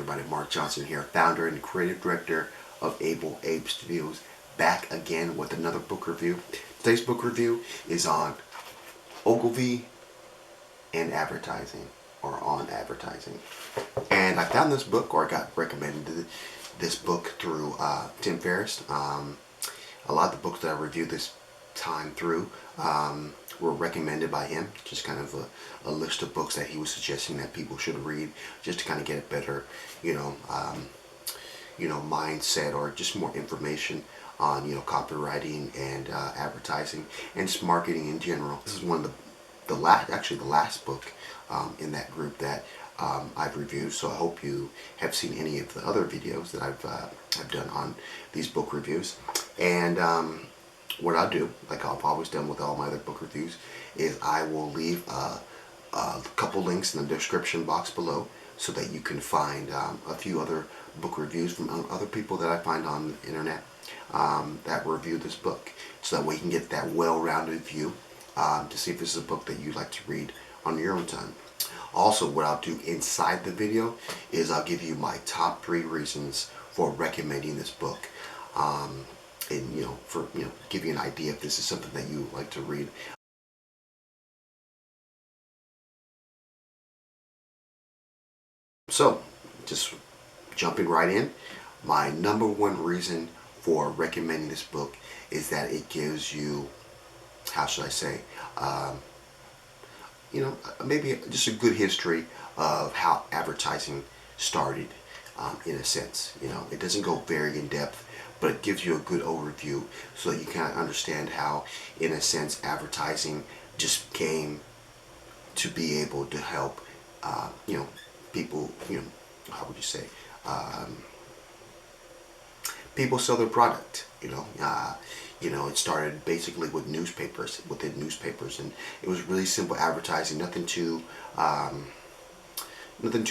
everybody? Mark Johnson here, founder and creative director of Abe Studios, back again with another book review. Today's book review is on Ogilvy and advertising, or on advertising. And I found this book, or I got recommended this book through Tim Ferriss. A lot of the books that I reviewed this time through were recommended by him. Just kind of a list of books that he was suggesting that people should read, just to kind of get a better, mindset, or just more information on copywriting and advertising and just marketing in general. This is one of the last book in that group that I've reviewed. So I hope you have seen any of the other videos that I've done on these book reviews. And what I'll do, like I've always done with all my other book reviews, is I will leave a couple links in the description box below so that you can find a few other book reviews from other people that I find on the internet that review this book, so that way you can get that well-rounded view to see if this is a book that you'd like to read on your own time. Also, what I'll do inside the video is I'll give you my top 3 reasons for recommending this book. And give you an idea if this is something that you like to read. So, just jumping right in, my number 1 reason for recommending this book is that it gives you, how should I say, maybe just a good history of how advertising started, in a sense. It doesn't go very in depth, but it gives you a good overview so that you kind of understand how, in a sense, advertising just came to be able to help, people, how would you say, people sell their product. It started basically with within newspapers, and it was really simple advertising, nothing too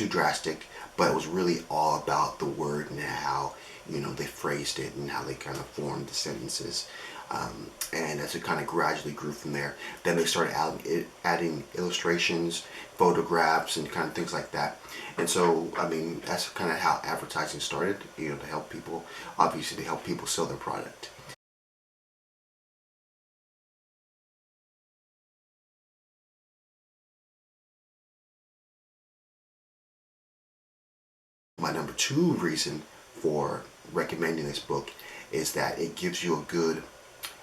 drastic, but it was really all about the word and how they phrased it and how they kind of formed the sentences. And as it kind of gradually grew from there, then they started adding illustrations, photographs, and kind of things like that. And so, that's kind of how advertising started, to help people, obviously to help people sell their product. My number 2 reason for recommending this book is that it gives you a good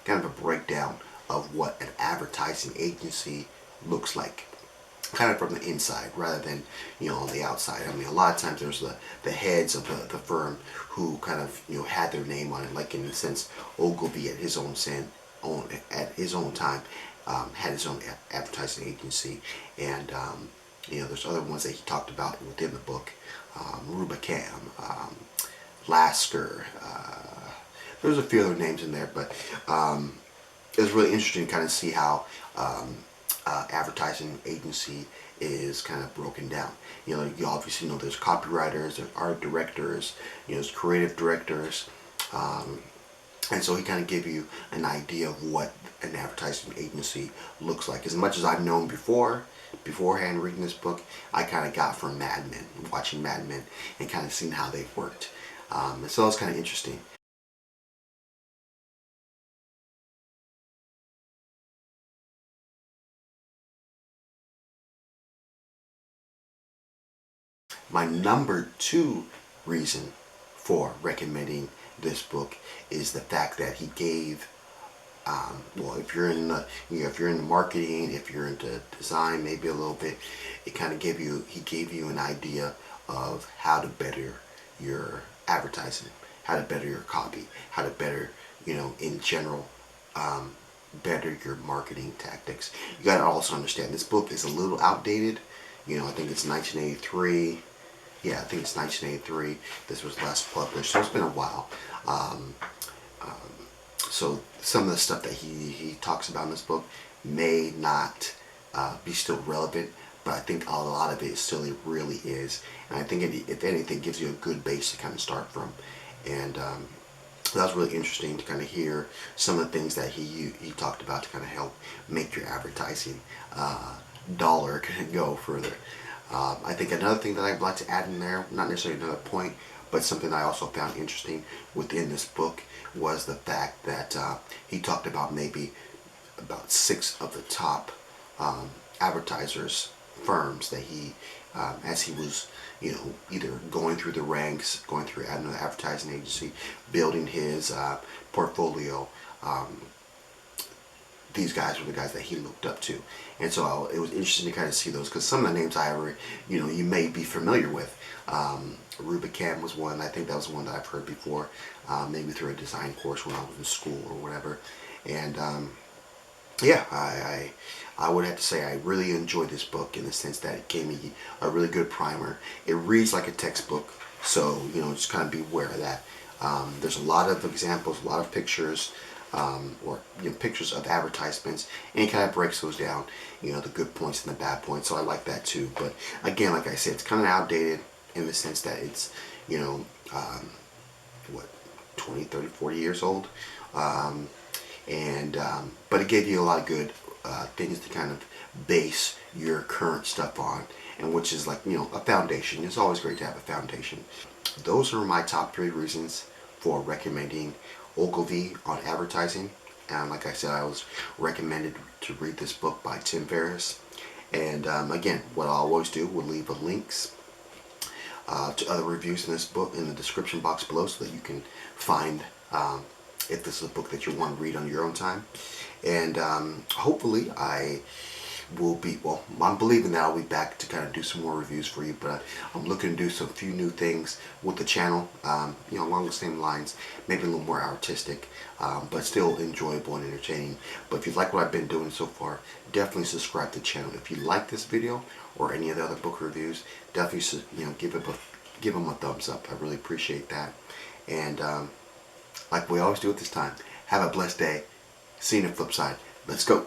kind of a breakdown of what an advertising agency looks like, kind of from the inside rather than on the outside. A lot of times there's the heads of the firm who kind of had their name on it, like in a sense Ogilvy at his own time had his own advertising agency, and there's other ones that he talked about within the book, Rubicam, Lasker. There's a few other names in there, but it was really interesting to kind of see how advertising agency is kind of broken down. You obviously know there's copywriters, there's art directors, there's creative directors, and so he kind of gave you an idea of what an advertising agency looks like. As much as I've known beforehand reading this book, I kind of got from Mad Men, watching Mad Men, and kind of seeing how they've worked. And so it's kind of interesting. My number 2 reason for recommending this book is the fact that he gave, if you're in the marketing, if you're into design, maybe a little bit, he gave you an idea of how to better your advertising, how to better your copy, how to better, in general, better your marketing tactics. You got to also understand this book is a little outdated. I think it's 1983. Yeah, I think it's 1983. This was last published, so it's been a while. So some of the stuff that he talks about in this book may not be still relevant, but I think a lot of it still really is. And I think if anything, gives you a good base to kind of start from. And that was really interesting to kind of hear some of the things that he talked about to kind of help make your advertising dollar go further. I think another thing that I'd like to add in there, not necessarily another point, but something I also found interesting within this book was the fact that he talked about maybe about 6 of the top advertisers firms that he, as he was, either going through the ranks, going through another advertising agency, building his portfolio. These guys were the guys that he looked up to, and so it was interesting to kind of see those, because some of the names I ever, you may be familiar with. Rubicam was one. I think that was one that I've heard before, maybe through a design course when I was in school or whatever. And yeah, I would have to say I really enjoyed this book in the sense that it gave me a really good primer. It reads like a textbook, so just kind of be aware of that. There's a lot of examples, a lot of pictures, or pictures of advertisements, and it kind of breaks those down, the good points and the bad points. So I like that too. But again, like I said, it's kind of outdated in the sense that it's what, 20, 30, 40 years old. But it gave you a lot of good things to kind of base your current stuff on, and which is like, a foundation. It's always great to have a foundation. Those are my top 3 reasons for recommending Ogilvy on advertising. And like I said, I was recommended to read this book by Tim Ferriss. And again, what I always do, will leave links to other reviews in this book in the description box below, so that you can find if this is a book that you want to read on your own time. And hopefully I will be, well, I'm believing that I'll be back to kind of do some more reviews for you, but I'm looking to do some few new things with the channel, along the same lines, maybe a little more artistic, but still enjoyable and entertaining. But if you like what I've been doing so far, definitely subscribe to the channel. If you like this video or any of the other book reviews, definitely give them a thumbs up. I really appreciate that. And like we always do at this time, have a blessed day. See you on the flip side. Let's go.